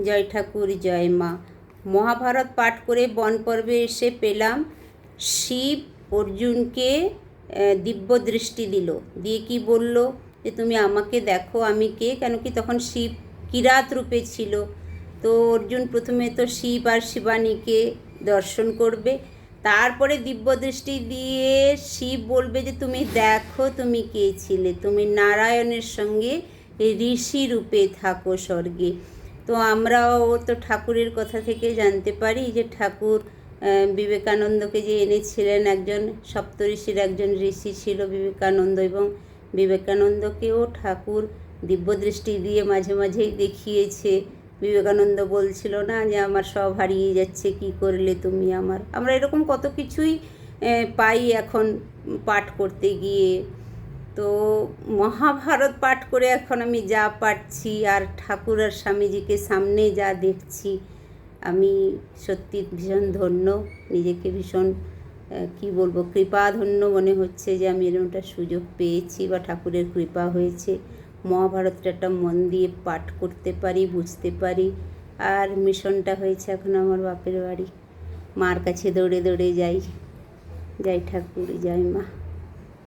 জয় ঠাকুর, জয় মা। মহাভারত পাঠ করে বন পর্বে এসে পেলাম শিব অর্জুনকে দিব্য দৃষ্টি দিল, দিয়ে কি বলল যে তুমি আমাকে দেখো আমি কে। কেন কি তখন শিব কিরাত রূপে ছিল। তো অর্জুন প্রথমে তো শিব আর শিবানীকে দর্শন করবে, তারপরে দিব্য দৃষ্টি দিয়ে শিব বলবে যে তুমি দেখো তুমি কে ছিলে, তুমি নারায়ণের সঙ্গে ঋষি রূপে থাকো স্বর্গে। তো আমরাও তো ঠাকুরের কথা থেকে জানতে পারি যে ঠাকুর বিবেকানন্দকে যে এনেছিলেন, একজন সপ্তঋষির একজন ঋষি ছিল বিবেকানন্দ, এবং বিবেকানন্দকেও ঠাকুর দিব্যদৃষ্টি দিয়ে মাঝে মাঝেই দেখিয়েছে। বিবেকানন্দ বলছিল না যে আমার সব হারিয়ে যাচ্ছে, কি করলে তুমি আমার। আমরা এরকম কত কিছুই পাই এখন পাঠ করতে গিয়ে। তো মহাভারত পাঠ করে এখন আমি যা পাচ্ছি আর ঠাকুর আর স্বামীজিকে সামনে যা দেখছি, আমি সত্যি ভীষণ ধন্য, নিজেকে ভীষণ কি বলবো কৃপাধন্য মনে হচ্ছে যে আমি এরকমটা সুযোগ পেয়েছি বা ঠাকুরের কৃপা হয়েছে। মহাভারতটা মন দিয়ে পাঠ করতে পারি, বুঝতে পারি। আর মিশনটা হয়েছে এখন আমার বাপের বাড়ি, মার কাছে দৌড়ে দৌড়ে যাই। জয় ঠাকুর, জয় মা।